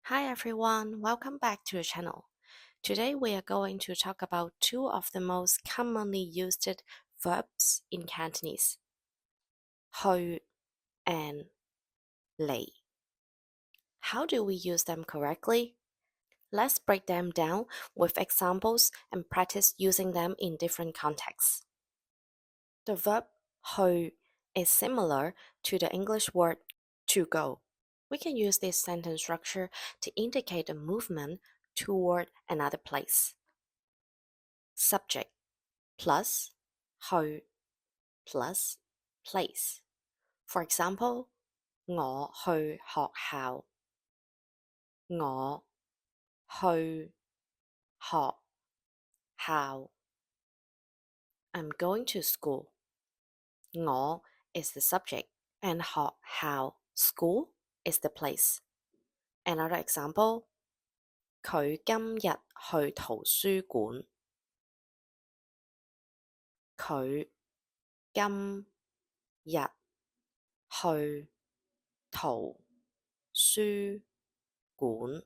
Hi everyone, welcome back to the channel. Today we are going to talk about two of the most commonly used verbs in Cantonese, 去 and 嚟. How do we use them correctly? Let's break them down with examples and practice using them in different contexts. The verb 去 is similar to the English word to go. We can use this sentence structure to indicate a movement toward another place. Subject plus 去 plus place. For example, 我去學校。我去學校。I'm going to school. 我 is the subject and 學校 school is the place. Another example, 佢今日去圖書館。佢今日去圖書館。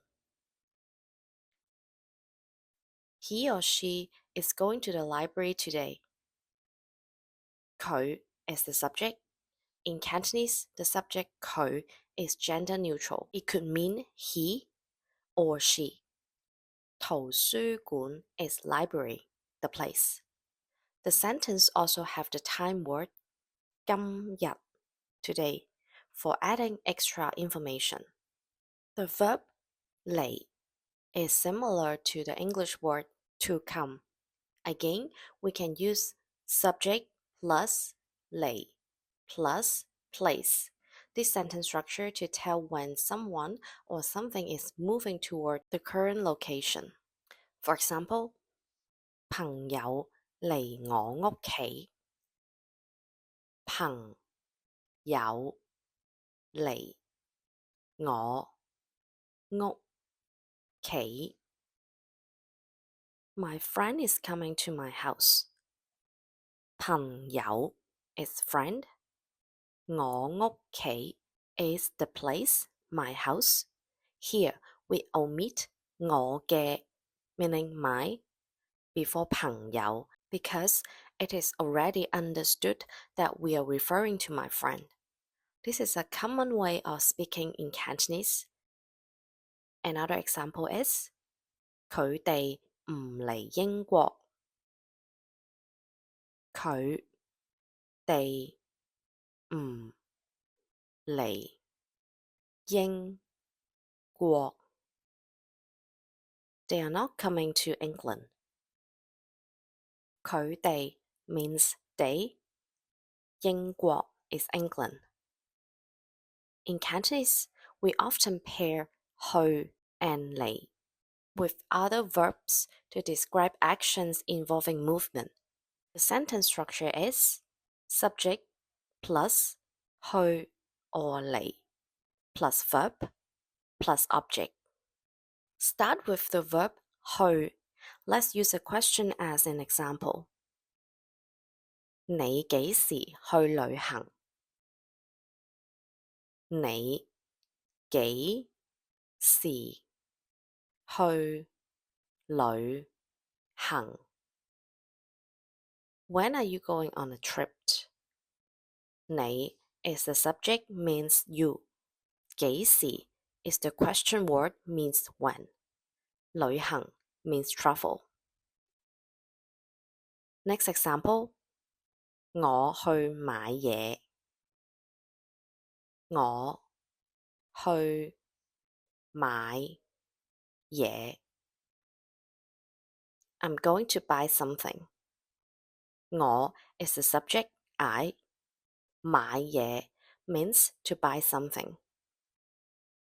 He or she is going to the library today. 佢 is the subject. In Cantonese, the subject 佢 is gender neutral. It could mean he or she. 圖書館 is library, the place. The sentence also have the time word 今日 today for adding extra information. The verb 嚟 is similar to the English word to come. Again, we can use subject plus 嚟 plus place. This sentence structure to tell when someone or something is moving toward the current location. For example, 朋友嚟我屋企。朋友嚟我屋企。My friend is coming to my house. 朋友 is friend. 我屋企 is the place, my house. Here we omit 我嘅 meaning my before 朋友 because it is already understood that we are referring to my friend. This is a common way of speaking in Cantonese. Another example is 佢哋唔嚟英國。佢哋唔嚟英國。They are not coming to England. 佢哋 means they. 英國 is England. In Cantonese, we often pair 去 and 嚟 with other verbs to describe actions involving movement. The sentence structure is subject plus 去 or 嚟plus verb plus object. Start with the verb 去. Let's use a question as an example. 你幾時去旅行？你幾時去旅行？ When are you going on a trip? 你 is the subject means you. 幾時 is the question word means when. 旅行 means travel. Next example, 我去買嘢。我去買嘢。I'm going to buy something. 我 is the subject I. 買嘢 means to buy something.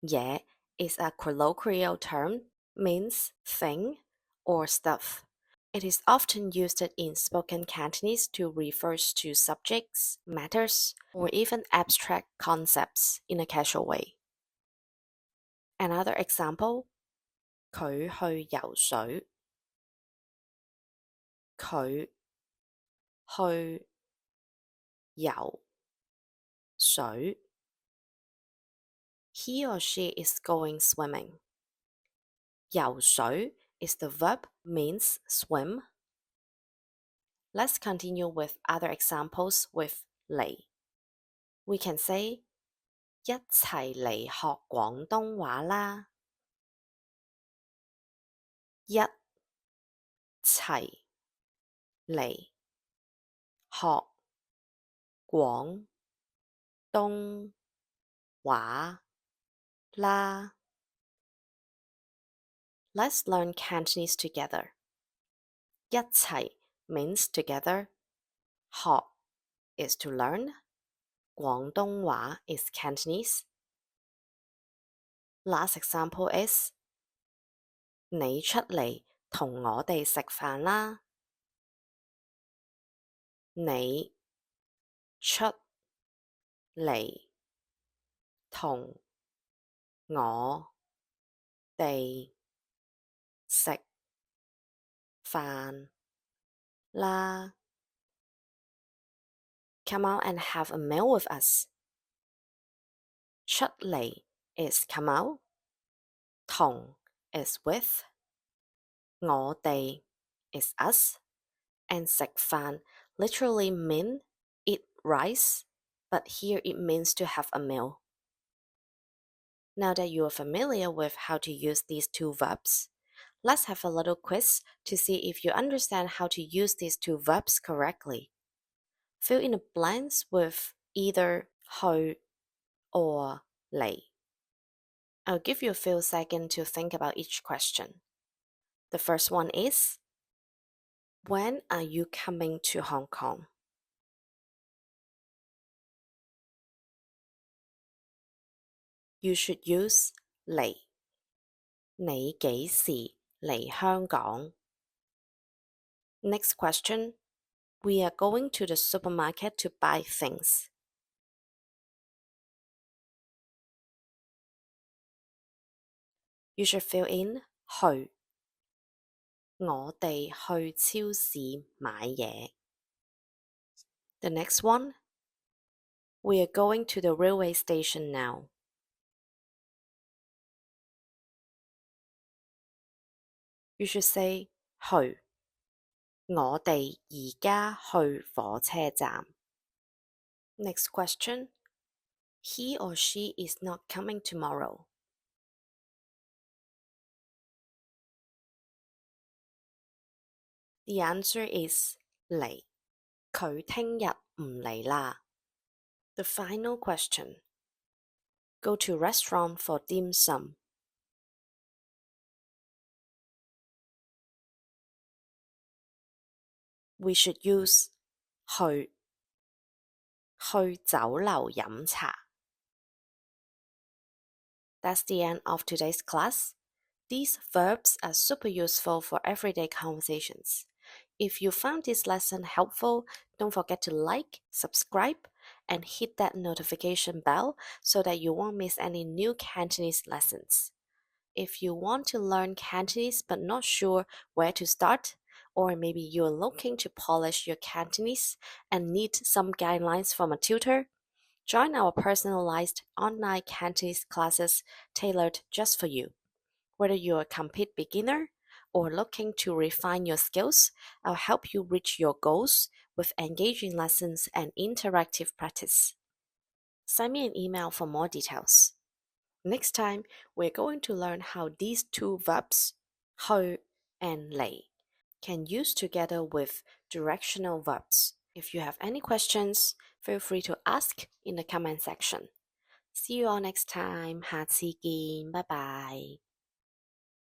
嘢 is a colloquial term, means thing or stuff. It is often used in spoken Cantonese to refer to subjects, matters, or even abstract concepts in a casual way. Another example, 佢去游水。佢去游水。He or she is going swimming. 游水 is the verb means swim. Let's continue with other examples with 嚟. We can say 一齊嚟學廣東話啦。一齊嚟學廣東話啦。Let's learn Cantonese together. 一齊 means together. 學 is to learn. 廣東話 is Cantonese. Last example is 你出嚟同我哋食飯啦。你出嚟同我哋食飯啦。Come out and have a meal with us. 出嚟 is come out. 同 is with. 我哋 is us. And 食飯 literally mean eat rice, but here it means to have a meal. Now that you are familiar with how to use these two verbs, let's have a little quiz to see if you understand how to use these two verbs correctly. Fill in the blanks with either 去 or 嚟. I'll give you a few seconds to think about each question. The first one is, when are you coming to Hong Kong? You should use 嚟. 你幾時嚟香港? Next question. We are going to the supermarket to buy things. You should fill in 去. 我哋去超市買嘢. The next one. We are going to the railway station now. You should say 去. 我哋而家去火車站. Next question. He or she is not coming tomorrow. The answer is 嚟. 佢聽日唔嚟啦. The final question. Go to restaurant for dim sum. We should use 去酒樓飲茶. That's the end of today's class. These verbs are super useful for everyday conversations. If you found this lesson helpful, don't forget to like, subscribe, and hit that notification bell so that you won't miss any new Cantonese lessons. If you want to learn Cantonese but not sure where to start, or maybe you're looking to polish your Cantonese and need some guidelines from a tutor, join our personalized online Cantonese classes tailored just for you. Whether you're a complete beginner or looking to refine your skills, I'll help you reach your goals with engaging lessons and interactive practice. Send me an email for more details. Next time, we're going to learn how these two verbs, 去 and 嚟, can use together with directional verbs. If you have any questions, feel free to ask in the comment section. See you all next time. 下次見，拜拜。